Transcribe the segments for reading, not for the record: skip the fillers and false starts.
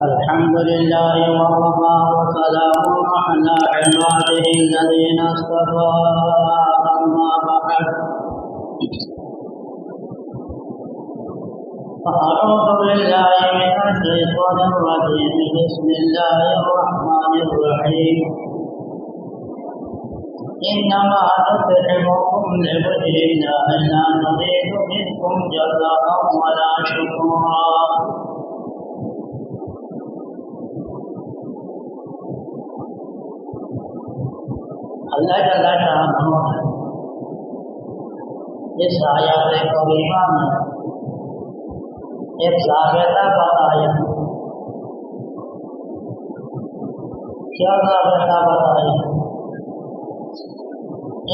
الحمد لله وكفى وسلام على عباده الذين اصطفى أما بعد فأعوذ بالله من الشيطان الرجيم بسم الله الرحمن الرحيم إنما نطعمكم لوجه الله لا نريد منكم جزاء ولا شكورا اللہ جل شانہ اس آیات کریمہ میں ایک ضابطہ بتایا. کیا ضابطہ بتایا؟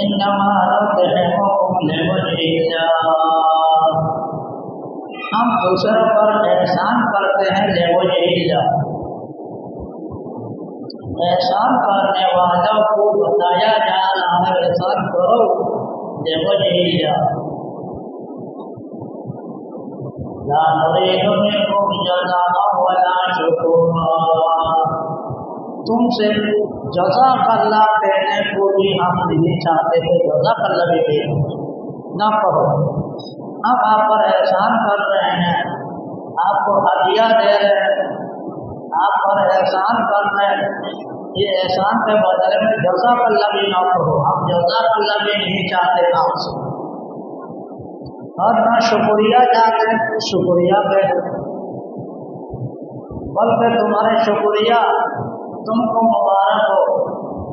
انما نطعمکم لوجہ اللہ، ہم دوسروں پر احسان کرتے ہیں لوجہ اللہ. احسان کرنے والوں کو بتایا جا رہا ہے احسان کرو لوجہ اللہ. لا نريد منكم جزاء ولا شكورا، تم سے جزاک اللہ دینے کو بھی ہم نہیں چاہتے تھے، جزاک اللہ بھی دینا نہ کرو. ہم آپ پر احسان کر رہے ہیں، آپ کو ہدیہ دے رہے ہیں، آپ پر احسان کر رہے ہیں، یہ احسان کے بدلے میں جزاک اللہ بھی نہ کرو. ہم جزاک اللہ بھی نہیں چاہتے آپ سے، اور نہ شکریہ چاہتے ہیں تو شکریہ پہ، بلکہ تمہارے شکریہ تم کو مبارک ہو،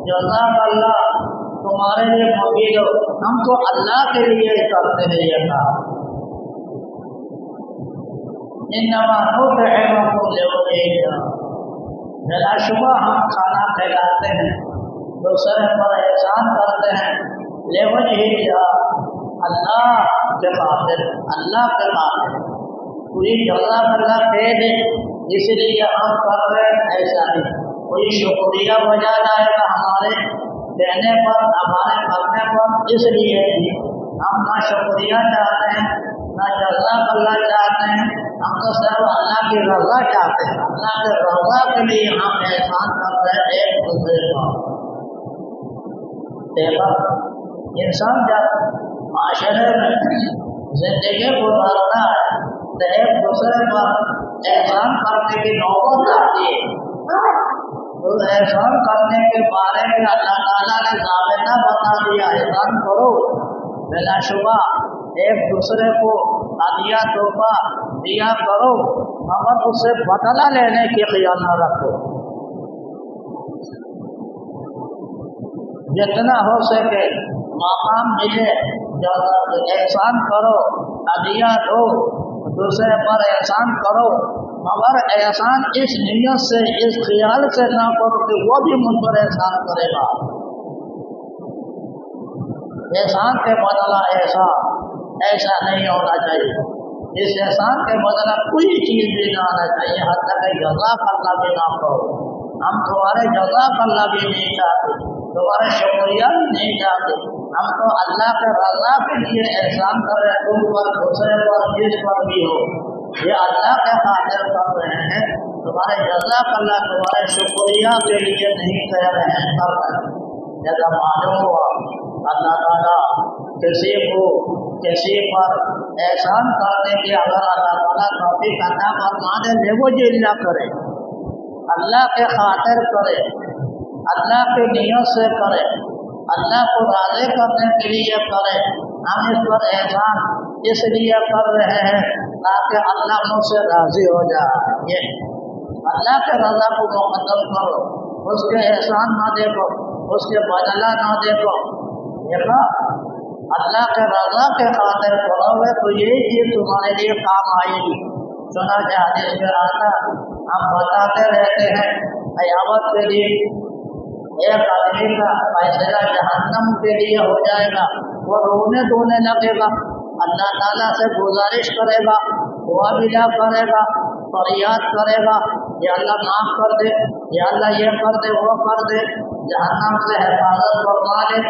جزاک اللہ تمہارے لیے مفید ہو. ہم تو اللہ کے لیے کرتے ہیں یہ کام. انما نطعمکم لوجہ اللہ، بلا شبہ ہم کھانا کھلاتے ہیں، دوسرے پر احسان کرتے ہیں لوجہ اللہ، اللہ کے خاطر، اللہ کے خاطر. کوئی جزاک اللہ دے دے اس لیے ہم کر رہے ہیں ایسا نہیں. کوئی شکریہ بجا جائے گا ہمارے دینے پر، ہمارے کرنے پر، اس لیے ہم نہ شکریہ چاہتے ہیں نہ جزاک اللہ چاہتے ہیں. ہم تو صرف اللہ کی رضا چاہتے ہیں، اللہ کے رضا کے لیے ہم احسان کر رہے ہیں ایک دوسرے کا. دیکھا انسان جب معاشرے میں زندگی گزارتا ہے تو ایک دوسرے پر احسان کرنے کی نوبت آتی ہے. تو احسان کرنے کے بارے میں اللہ تعالیٰ نے ضابطہ بتا دیا، احسان کرو. بلا شبہ ایک دوسرے کو ہدیہ تحفہ دیا کرو، مگر اس سے بدلہ لینے کی خیال نہ رکھو. جتنا ہو سکے مقام ملے احسان کرو، ہدیہ دو، دوسرے پر احسان کرو، مگر احسان اس نیت سے، اس خیال سے نہ کرو کہ وہ بھی مجھ پر احسان کرے گا. احسان کے بدلہ احسان ایسا نہیں ہونا چاہیے. اس احسان کے بدلہ کوئی چیز بھی نہ آنا چاہیے، حتیٰ کہ جزاک اللہ بھی نہ کرو. ہم تمہارے جزاک اللہ بھی نہیں چاہتے، تمہارے شکریہ بھی نہیں چاہتے. ہم تو اللہ کے رضا کے لیے احسان کر رہے ہیں. تم پر، دوسرے پر، جس پر بھی ہو، یہ اللہ کے خاطر کر رہے ہیں. تمہارے جزاک اللہ، تمہارے شکریہ کے لیے نہیں کہہ رہے ہیں، کر رہے ہیں. جیسا معلوم ہوا اللہ تعالیٰ کسی پر احسان کرنے کی اگر اللہ تعالیٰ توفیق عطا فرما دے، لوجہ اللہ کرے، اللہ کے خاطر کرے، اللہ کی نیت سے کرے، اللہ کو راضی کرنے کے لیے کرے. ہم اس پر احسان اس لیے کر رہے ہیں تاکہ اللہ مجھ سے راضی ہو جائے. یہ اللہ کے رضا کو مقدم کرو، اس کے احسان نہ دیکھو، اس کے بدلہ نہ دیکھو. دیکھا اللہ کے رضا کے خاطر کرو گے تو یہی چیز تمہارے لیے کام آئے گی. چنانچہ حدیث میں آتا ہم بتاتے رہتے ہیں قیامت کے لیے ایک آدمی کا فیصلہ جہنم کے لیے ہو جائے گا، وہ رونے دھونے لگے گا، اللہ تعالیٰ سے گزارش کرے گا، دعا بلا کرے گا، فریاد کرے گا، یا اللہ معاف کر دے، یا اللہ یہ کر دے، وہ کر دے، جہنم سے حفاظت فرما دے.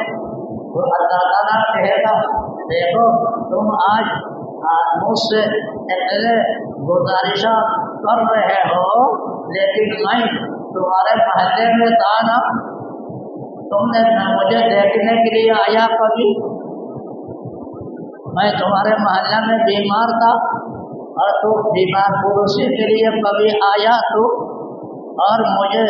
تو اللہ تعالیٰ کہے گا دیکھو تم آج مجھ سے اتنے گزارشاں کر رہے ہو، لیکن میں تمہارے محلے میں تھا نا، تم نے مجھے دیکھنے کے لیے آیا کبھی؟ میں تمہارے محلے میں بیمار تھا اور تو بیمار پڑوسی کے لیے کبھی آیا تو، اور مجھے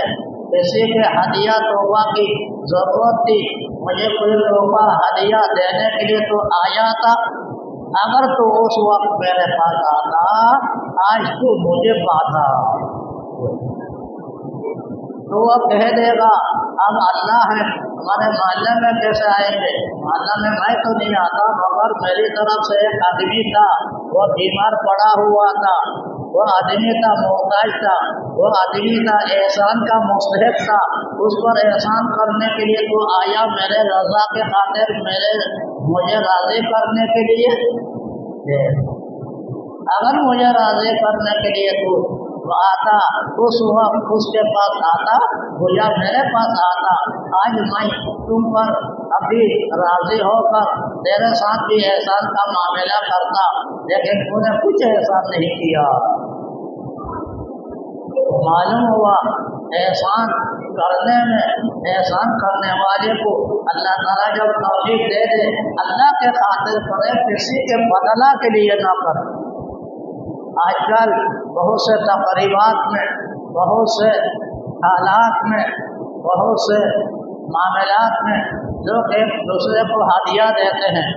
کسی کے ہدیہ تحفہ کی ضرورت تھی، مجھے کوئی تحفہ ہدیہ دینے کے لیے تو آیا تھا؟ اگر تو اس وقت میرے پاس آتا، آج تو مجھے پاتا تو وہ کہہ دے گا اب اللہ ہے، ہمارے محلے میں کیسے آئیں گے؟ محلہ میں میں تو نہیں آتا، مگر میری طرف سے ایک آدمی تھا، وہ بیمار پڑا ہوا تھا، وہ آدمی تھا محتاج تھا، وہ آدمی تھا احسان کا مستحق تھا، اس پر احسان کرنے کے لیے تو آیا میرے رضا کے خاطر، مجھے راضی کرنے کے لیے۔ اگر مجھے راضی کرنے کے لیے تو آتا، اس وقت اس کے پاس آتا یا میرے پاس آتا، آج میں تم پر ابھی راضی ہو کر تیرے ساتھ بھی احسان کا معاملہ کرتا، لیکن تو نے کچھ احسان نہیں کیا۔ معلوم ہوا احسان کرنے میں، احسان کرنے والے کو اللہ تعالیٰ جب توفیق دے دے، اللہ کے خاطر کرے، کسی کے بدلہ کے لیے نہ کرے۔ آج کل بہت سے تقریبات میں، بہت سے حالات میں، بہت سے معاملات میں لوگ ایک دوسرے کو ہدیہ دیتے ہیں،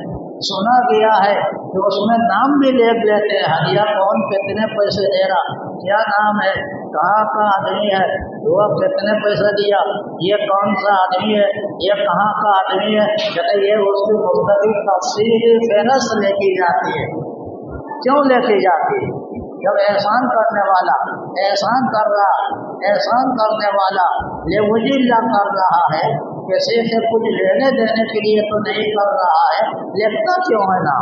سنا گیا ہے کہ اس میں نام بھی لکھ لیتے ہیں، ہدیہ کون کتنے پیسے دے رہا، کیا نام ہے، کہاں کا آدمی ہے، وہ کتنے پیسے دیا، یہ کون سا آدمی ہے، یہ کہاں کا آدمی ہے، کہتے یہ اس کی مختلف تفصیلی فہرست لے کی جاتی ہے۔ کیوں لے کے جاتی ہے؟ جب احسان کرنے والا احسان کر رہا، احسان کرنے والا لوجہ کر رہا ہے، کسی سے کچھ لینے دینے کے لیے تو نہیں کر رہا ہے، لکھتا کیوں ہے نا؟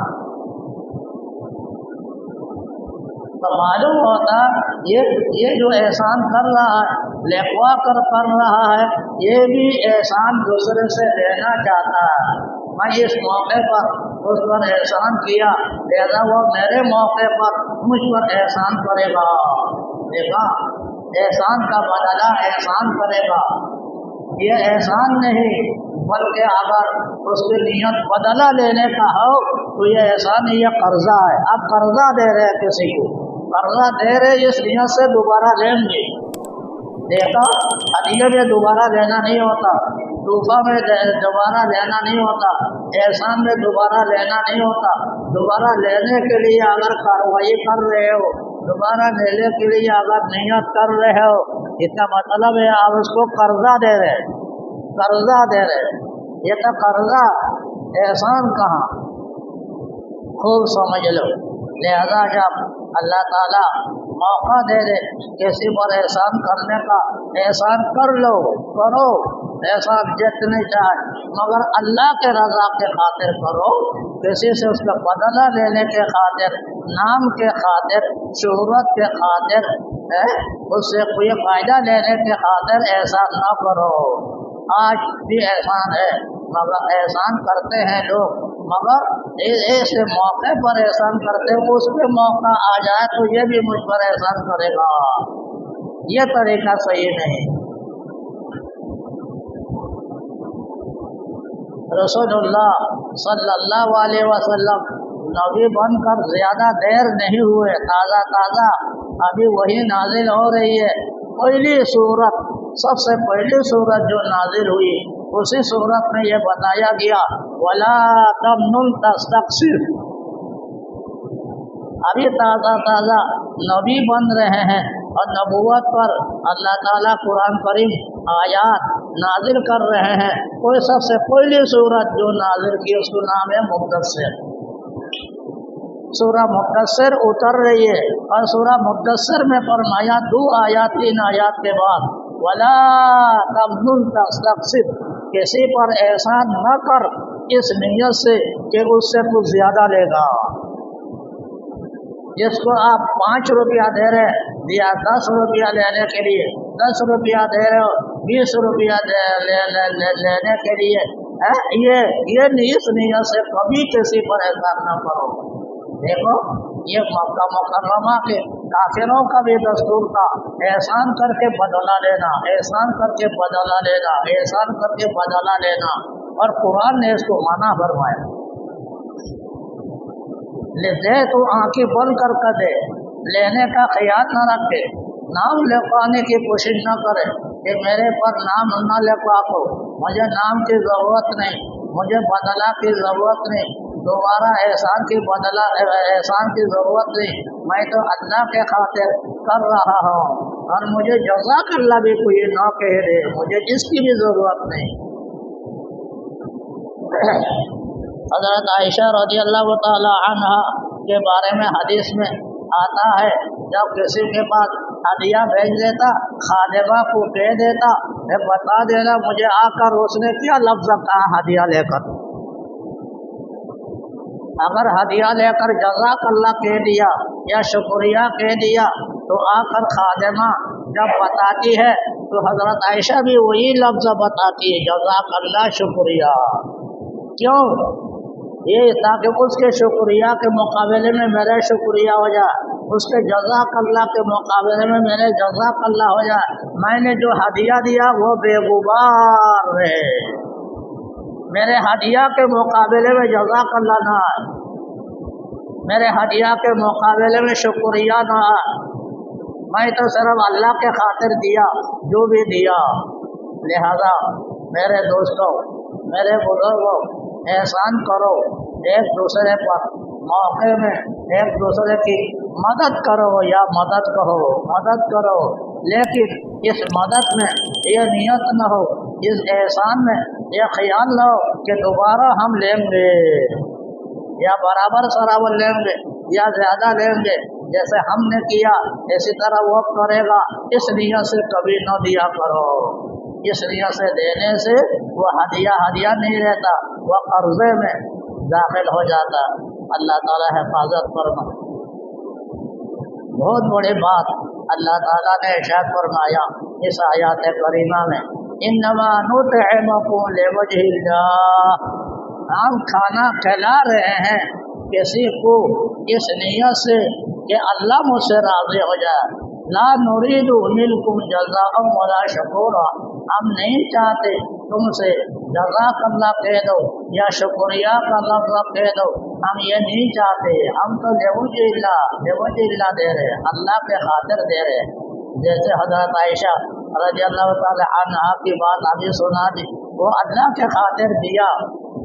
تو معلوم ہوتا یہ جو احسان کر رہا ہے، لکھوا کر رہا ہے، یہ بھی احسان دوسرے سے لینا چاہتا ہے۔ میں اس موقع پر اس پر احسان کیا، لہذا وہ میرے موقع پر مجھ پر احسان کرے گا۔ دیکھا، احسان کا بدلہ احسان کرے گا، یہ احسان نہیں، بلکہ اگر اس کی نیت بدلہ لینے کا ہو تو یہ احسان نہیں، یہ قرضہ ہے۔ آپ قرضہ دے رہے ہیں کسی کو، قرضہ دے رہے اس نیت سے دوبارہ لیں گے۔ دیکھا، ہدیے میں دوبارہ لینا نہیں ہوتا، تحفہ میں دوبارہ لینا نہیں ہوتا، احسان میں دوبارہ لینا نہیں ہوتا۔ دوبارہ لینے کے لیے اگر کارروائی کر رہے ہو، دوبارہ لینے کے لیے اگر نیت کر رہے ہو، اس کا مطلب ہے آپ اس کو قرضہ دے رہے، قرضہ دے رہے۔ یہ تو قرضہ، احسان کہاں؟ خوب سمجھ لو۔ لہذا جب اللہ تعالیٰ موقع دے دے کسی پر احسان کرنے کا، احسان کر لو، کرو احسان جتنے چاہے، مگر اللہ کے رضا کے خاطر کرو، کسی سے اس کا بدلہ لینے کے خاطر، نام کے خاطر، شہرت کے خاطر، اس سے کوئی فائدہ لینے کے خاطر احسان نہ کرو۔ آج بھی احسان ہے، مگر احسان کرتے ہیں لوگ، مگر ایسے موقع پر احسان کرتے ہیں، اس پہ موقع آ جائے تو یہ بھی مجھ پر احسان کرے گا، یہ طریقہ صحیح نہیں۔ رسول اللہ صلی اللہ علیہ وسلم نبی بن کر زیادہ دیر نہیں ہوئے، تازہ تازہ ابھی وہی نازل ہو رہی ہے۔ پہلی صورت، سب سے پہلی صورت جو نازل ہوئی، اسی صورت میں یہ بتایا گیا وَلَا تَمْنُنْ تَسْتَكْثِرْ۔ ابھی تازہ تازہ نبی بن رہے ہیں اور نبوت پر اللہ تعالیٰ قرآن کریم آیات نازل کر رہے ہیں۔ کوئی سب سے پہلی صورت جو نازل کی اس کا نام ہے مدثر۔ سورہ مدثر اتر رہی ہے، اور سورہ مدثر میں فرمایا 2 آیات 3 آیات کے بعد وَلَا تَمْنُنْ تَسْتَكْثِرْ، کسی پر احسان نہ کر اس نیت سے کہ اس سے کچھ زیادہ لے گا۔ جس کو آپ 5 روپیہ دے رہے یا 10 روپیہ لینے کے لیے، 10 روپیہ دے رہے ہو 20 روپیہ لینے کے لیے، یہ اس نیت سے کبھی کسی پر احسان نہ کرو۔ دیکھو یہ مکہ مکرمہ کے کافروں کا بھی دستور تھا، احسان کر کے بدلہ لینا، احسان کر کے بدلہ لینا، احسان کر کے بدلہ لینا، اور قرآن نے اس کو منع فرمایا۔ دے تو آنکھیں بند کر دے، لینے کا خیال نہ رکھے، نام لکھوانے کی کوشش نہ کرے کہ میرے پر نام نہ لکھوا کو، مجھے نام کی ضرورت نہیں، مجھے بدلہ کی ضرورت نہیں، دوبارہ احسان کی ضرورت نہیں، میں تو اللہ کے خاطر کر رہا ہوں، اور مجھے جزاک اللہ بھی کوئی نہ کہہ دے، مجھے اس کی بھی ضرورت نہیں۔ حضرت عائشہ رضی اللہ تعالی عنہا کے بارے میں حدیث میں آتا ہے، جب کسی کے پاس ہدیہ بھیج دیتا، خادمہ کو کہہ دیتا کہ بتا دینا مجھے آ کر اس نے کیا لفظ کہا ہدیہ لے کر، اگر ہدیہ لے کر جزاک اللہ کہہ دیا یا شکریہ کہہ دیا تو آ کر خادمہ جب بتاتی ہے تو حضرت عائشہ بھی وہی لفظ بتاتی ہے، جزاک اللہ شکریہ۔ کیوں؟ یہ تاکہ اس کے شکریہ کے مقابلے میں میرا شکریہ ہو جائے، اس کے جزاک اللہ کے مقابلے میں میرے جزاک اللہ ہو جائے، میں نے جو ہدیہ دیا وہ بے غبار ہے، میرے ہدیہ کے مقابلے میں جزاک اللہ نہ آئے، میرے ہدیہ کے مقابلے میں شکریہ نہ آئے، میں تو صرف اللہ کے خاطر دیا جو بھی دیا۔ لہذا میرے دوستوں، میرے بزرگوں، احسان کرو ایک دوسرے پر، موقع میں ایک دوسرے کی مدد کرو یا مدد کرو، لیکن اس مدد میں یہ نیت نہ ہو، اس احسان میں یہ خیال نہ ہو کہ دوبارہ ہم لیں گے یا برابر سرابر لیں گے یا زیادہ لیں گے، جیسے ہم نے کیا اسی طرح وہ کرے گا، اس نیت سے کبھی نہ دیا کرو۔ اس نیت سے دینے سے وہ ہدیہ نہیں رہتا، وہ قرضے میں داخل ہو جاتا۔ اللہ تعالیٰ حفاظت فرما۔ بہت بڑی بات اللہ تعالیٰ نے ارشاد فرمایا اس آیات کریمہ میں، انما نطعمکم لوجہ اللہ، ہم کھانا کھلا رہے ہیں کسی کو اس نیت سے کہ اللہ مجھ سے راضی ہو جائے، لا نرید منکم جزاء ولا شکورا، ہم نہیں چاہتے تم سے جزاک اللہ کہہ دو یا شکریہ کا لفظ کہہ دو، ہم یہ نہیں چاہتے، ہم تو لوجہ اللہ دے رہے، اللہ کے خاطر دے رہے۔ جیسے حضرت عائشہ رضی اللہ تعالی عنہا کی بات ابھی سنا دی، وہ اللہ کے خاطر دیا،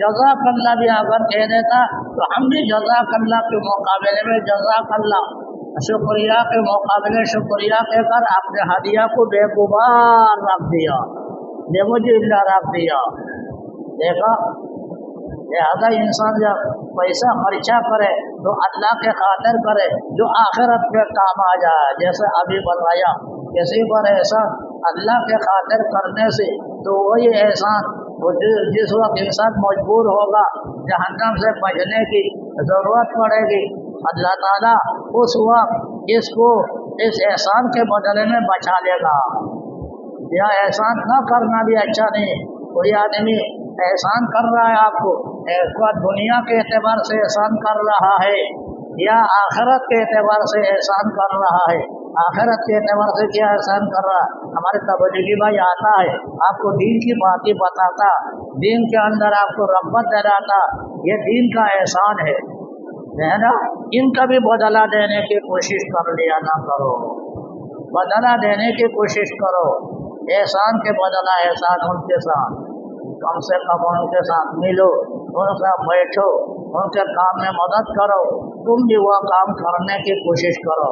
جزاک اللہ بھی اگر کہہ دیتا تو ہم بھی جزاک اللہ کے مقابلے میں جزاک اللہ، شکریہ کے مقابلے شکریہ کہہ کر اپنے ہدیہ کو بے غبار رکھ دیا، لوجہ اللہ رکھ دیا۔ دیکھا، لہذا انسان جب پیسہ خرچہ کرے تو اللہ کے خاطر کرے جو آخرت میں کام آ جائے۔ جیسے ابھی بتایا، کسی پر احسان اللہ کے خاطر کرنے سے تو وہی احسان جس وقت انسان مجبور ہوگا، جہنم سے بچنے کی ضرورت پڑے گی، اللہ تعالیٰ اس وقت اس کو اس احسان کے بدلے میں بچا لے گا۔ یا احسان نہ کرنا بھی اچھا نہیں، کوئی آدمی احسان کر رہا ہے آپ کو، دنیا کے اعتبار سے احسان کر رہا ہے یا آخرت کے اعتبار سے احسان کر رہا ہے، آخرت کے اعتبار سے کیا احسان کر رہا ہے؟ ہمارے تبلیغی بھائی آتا ہے، آپ کو دین کی باتیں بتاتا، دین کے اندر آپ کو رغبت دلاتا، یہ دین کا احسان ہے نا، ان کا بھی بدلہ دینے کی کوشش کر لیا نہ کرو، بدلہ دینے کی کوشش کرو، احسان کے بدلہ احسان ان کے ساتھ، کم سے کم ان کے ساتھ ملو، ان کے ساتھ بیٹھو، ان کے کام میں مدد کرو، تم بھی وہ کام کرنے کی کوشش کرو۔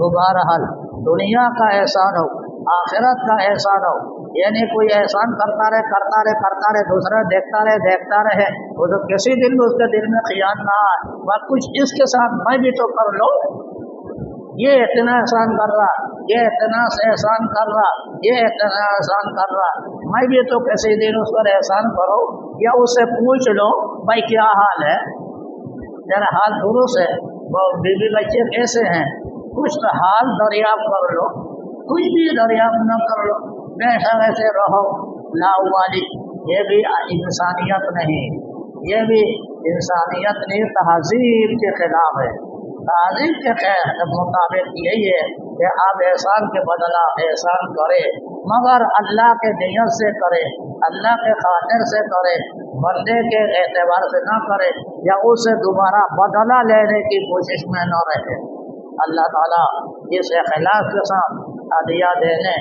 بہرحال دنیا کا احسان ہو، آخرت کا احسان ہو، یعنی کوئی احسان کرتا رہے دوسرا دیکھتا رہے وہ تو کسی دن اس کے دل میں خیال نہ آئے، بس کچھ اس کے ساتھ میں بھی تو کر لو، یہ اتنا احسان کر رہا، یہ اتنا احسان کر رہا، یہ اتنا احسان کر رہا، میں بھی تو کسی دن اس پر احسان کرو، یا اس سے پوچھ لو بھائی کیا حال ہے، ذرا حال درست ہے، وہ بیوی بچے کیسے ہیں، کچھ تو حال دریافت کر لو، کچھ بھی دریافت نہ کر لو، ویسے رہو لاوالی، یہ بھی انسانیت نہیں، یہ بھی انسانیت کی تہذیب کے خلاف ہے۔ تہذیب کے مطابق یہی ہے کہ آپ احسان کے بدلہ احسان کرے، مگر اللہ کے نیت سے کرے، اللہ کے خاطر سے کرے، بندے کے اعتبار سے نہ کرے، یا اس سے دوبارہ بدلہ لینے کی کوشش میں نہ رہے۔ اللہ تعالیٰ اس اخلاص کے ساتھ ہدیہ دینے،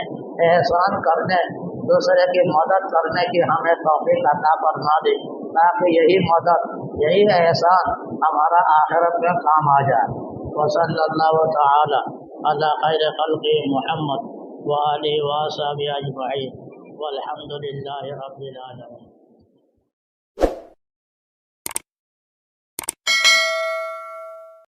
احسان کرنے، دوسرے کی مدد کرنے کی ہمیں توفیق عطا فرما دے، تاکہ یہی مدد، یہی احسان ہمارا آخرت میں کام آ جائے۔ وصلی اللہ تعالی علی خیر خلق محمد وآلہ وصحبہ اجمعین والحمد للہ رب العالمین۔